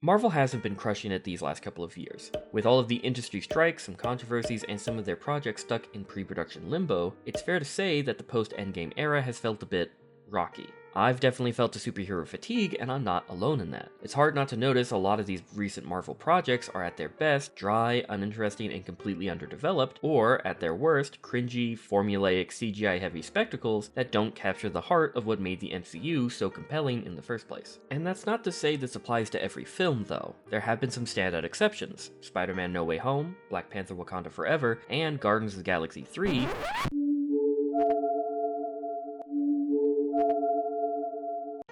Marvel hasn't been crushing it these last couple of years. With all of the industry strikes, some controversies, and some of their projects stuck in pre-production limbo, it's fair to say that the post-Endgame era has felt a bit rocky. I've definitely felt the superhero fatigue, and I'm not alone in that. It's hard not to notice a lot of these recent Marvel projects are at their best dry, uninteresting, and completely underdeveloped, or at their worst, cringy, formulaic, CGI-heavy spectacles that don't capture the heart of what made the MCU so compelling in the first place. And that's not to say this applies to every film, though. There have been some standout exceptions. Spider-Man No Way Home, Black Panther Wakanda Forever, and Guardians of the Galaxy 3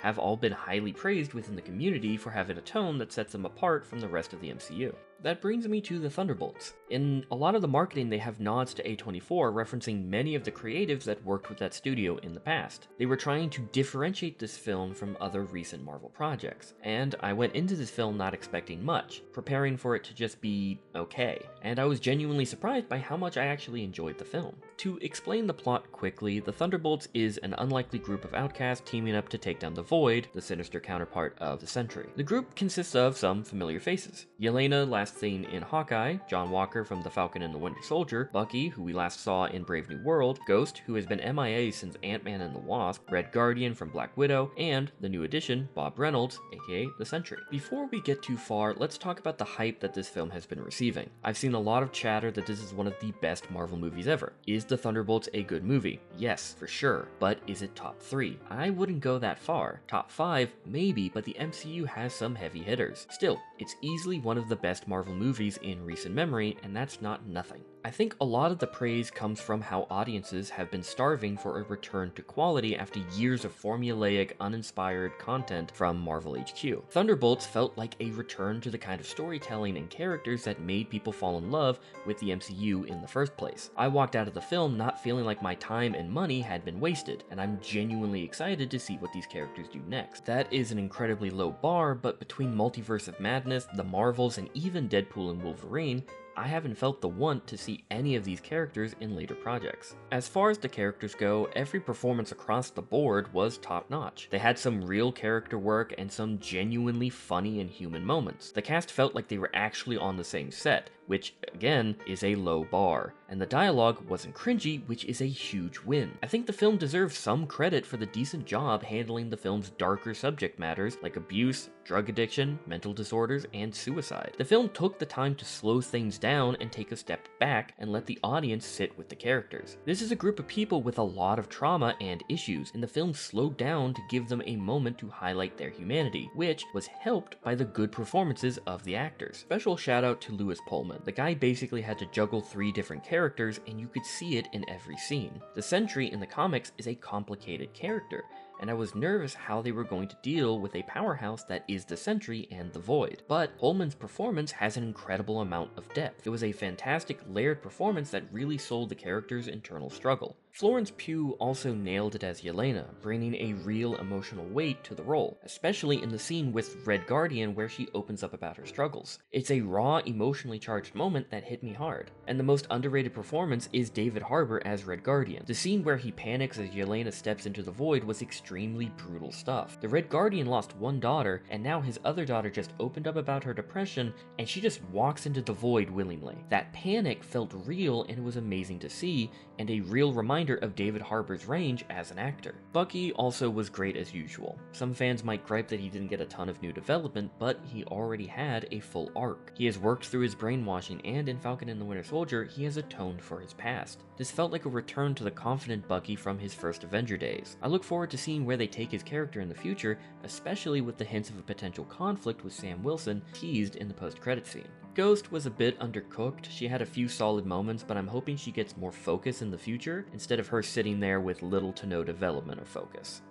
have all been highly praised within the community for having a tone that sets them apart from the rest of the MCU. That brings me to the Thunderbolts. In a lot of the marketing, they have nods to A24 referencing many of the creatives that worked with that studio in the past. They were trying to differentiate this film from other recent Marvel projects, and I went into this film not expecting much, preparing for it to just be okay, and I was genuinely surprised by how much I actually enjoyed the film. To explain the plot quickly, the Thunderbolts is an unlikely group of outcasts teaming up to take down the Void, the sinister counterpart of the Sentry. The group consists of some familiar faces. Yelena, last seen in Hawkeye, John Walker from The Falcon and the Winter Soldier, Bucky, who we last saw in Brave New World, Ghost, who has been MIA since Ant-Man and the Wasp, Red Guardian from Black Widow, and the new addition, Bob Reynolds, aka the Sentry. Before we get too far, let's talk about the hype that this film has been receiving. I've seen a lot of chatter that this is one of the best Marvel movies ever. Is The Thunderbolts a good movie? Yes, for sure, but is it top 3? I wouldn't go that far. Top 5, maybe, but the MCU has some heavy hitters. Still, it's easily one of the best Marvel movies in recent memory, and that's not nothing. I think a lot of the praise comes from how audiences have been starving for a return to quality after years of formulaic, uninspired content from Marvel HQ. Thunderbolts felt like a return to the kind of storytelling and characters that made people fall in love with the MCU in the first place. I walked out of the film not feeling like my time and money had been wasted, and I'm genuinely excited to see what these characters do next. That is an incredibly low bar, but between Multiverse of Madness, the Marvels, and even Deadpool and Wolverine, I haven't felt the want to see any of these characters in later projects. As far as the characters go, every performance across the board was top-notch. They had some real character work and some genuinely funny and human moments. The cast felt like they were actually on the same set, which, again, is a low bar. And the dialogue wasn't cringy, which is a huge win. I think the film deserves some credit for the decent job handling the film's darker subject matters like abuse, drug addiction, mental disorders, and suicide. The film took the time to slow things down and take a step back and let the audience sit with the characters. This is a group of people with a lot of trauma and issues, and the film slowed down to give them a moment to highlight their humanity, which was helped by the good performances of the actors. Special shout out to Lewis Pullman. The guy basically had to juggle 3 different characters, and you could see it in every scene. The Sentry in the comics is a complicated character, and I was nervous how they were going to deal with a powerhouse that is the Sentry and the Void. But Pullman's performance has an incredible amount of depth. It was a fantastic layered performance that really sold the character's internal struggle. Florence Pugh also nailed it as Yelena, bringing a real emotional weight to the role, especially in the scene with Red Guardian where she opens up about her struggles. It's a raw, emotionally charged moment that hit me hard. And the most underrated performance is David Harbour as Red Guardian. The scene where he panics as Yelena steps into the Void was extremely brutal stuff. The Red Guardian lost one daughter, and now his other daughter just opened up about her depression, and she just walks into the Void willingly. That panic felt real, and it was amazing to see, and a real reminder of David Harbour's range as an actor. Bucky also was great as usual. Some fans might gripe that he didn't get a ton of new development, but he already had a full arc. He has worked through his brainwashing, and in Falcon and the Winter Soldier, he has atoned for his past. This felt like a return to the confident Bucky from his first Avenger days. I look forward to seeing where they take his character in the future, especially with the hints of a potential conflict with Sam Wilson teased in the post-credit scene. Ghost was a bit undercooked. She had a few solid moments, but I'm hoping she gets more focus in the future instead of her sitting there with little to no development or focus.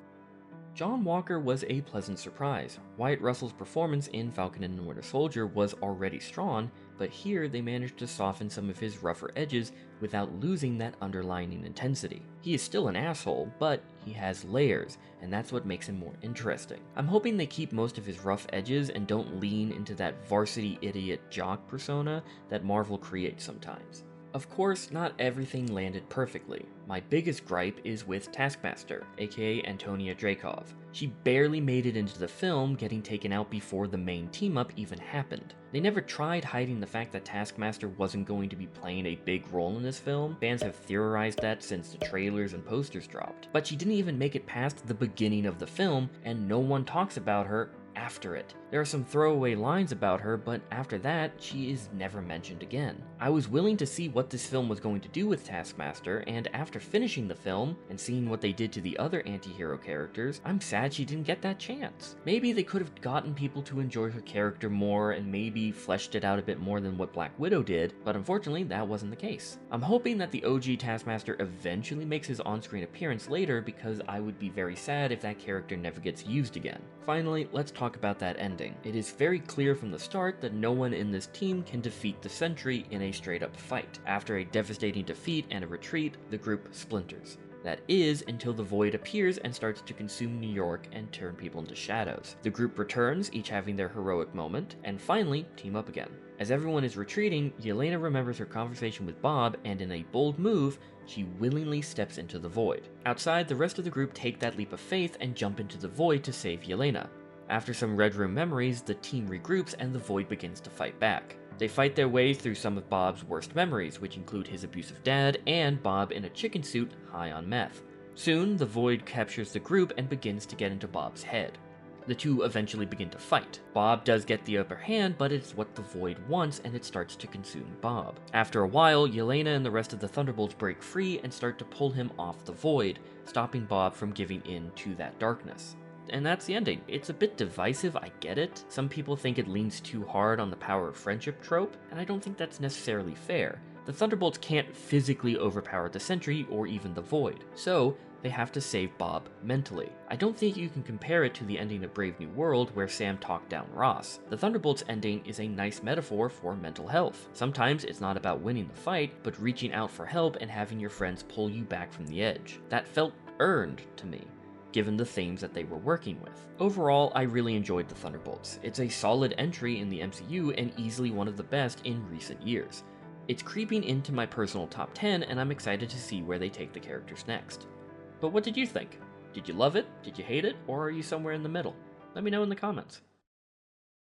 John Walker was a pleasant surprise. Wyatt Russell's performance in Falcon and the Winter Soldier was already strong, but here they managed to soften some of his rougher edges without losing that underlying intensity. He is still an asshole, but he has layers, and that's what makes him more interesting. I'm hoping they keep most of his rough edges and don't lean into that varsity idiot jock persona that Marvel creates sometimes. Of course, not everything landed perfectly. My biggest gripe is with Taskmaster, aka Antonia Dreykov. She barely made it into the film, getting taken out before the main team-up even happened. They never tried hiding the fact that Taskmaster wasn't going to be playing a big role in this film. Fans have theorized that since the trailers and posters dropped. But she didn't even make it past the beginning of the film, and no one talks about her after it. There are some throwaway lines about her, but after that, she is never mentioned again. I was willing to see what this film was going to do with Taskmaster, and after finishing the film and seeing what they did to the other anti-hero characters, I'm sad she didn't get that chance. Maybe they could have gotten people to enjoy her character more and maybe fleshed it out a bit more than what Black Widow did, but unfortunately that wasn't the case. I'm hoping that the OG Taskmaster eventually makes his on-screen appearance later, because I would be very sad if that character never gets used again. Finally, let's talk about that ending. It is very clear from the start that no one in this team can defeat the Sentry in a straight-up fight. After a devastating defeat and a retreat, the group splinters. That is, until the Void appears and starts to consume New York and turn people into shadows. The group returns, each having their heroic moment, and finally team up again. As everyone is retreating, Yelena remembers her conversation with Bob, and in a bold move, she willingly steps into the Void. Outside, the rest of the group take that leap of faith and jump into the Void to save Yelena. After some Red Room memories, the team regroups and the Void begins to fight back. They fight their way through some of Bob's worst memories, which include his abusive dad and Bob in a chicken suit high on meth. Soon, the Void captures the group and begins to get into Bob's head. The two eventually begin to fight. Bob does get the upper hand, but it's what the Void wants, and it starts to consume Bob. After a while, Yelena and the rest of the Thunderbolts break free and start to pull him off the Void, stopping Bob from giving in to that darkness. And that's the ending. It's a bit divisive, I get it. Some people think it leans too hard on the power of friendship trope, and I don't think that's necessarily fair. The Thunderbolts can't physically overpower the Sentry or even the Void, so they have to save Bob mentally. I don't think you can compare it to the ending of Brave New World where Sam talked down Ross. The Thunderbolts ending is a nice metaphor for mental health. Sometimes it's not about winning the fight, but reaching out for help and having your friends pull you back from the edge. That felt earned to me, given the themes that they were working with. Overall, I really enjoyed the Thunderbolts. It's a solid entry in the MCU and easily one of the best in recent years. It's creeping into my personal top 10, and I'm excited to see where they take the characters next. But what did you think? Did you love it? Did you hate it? Or are you somewhere in the middle? Let me know in the comments.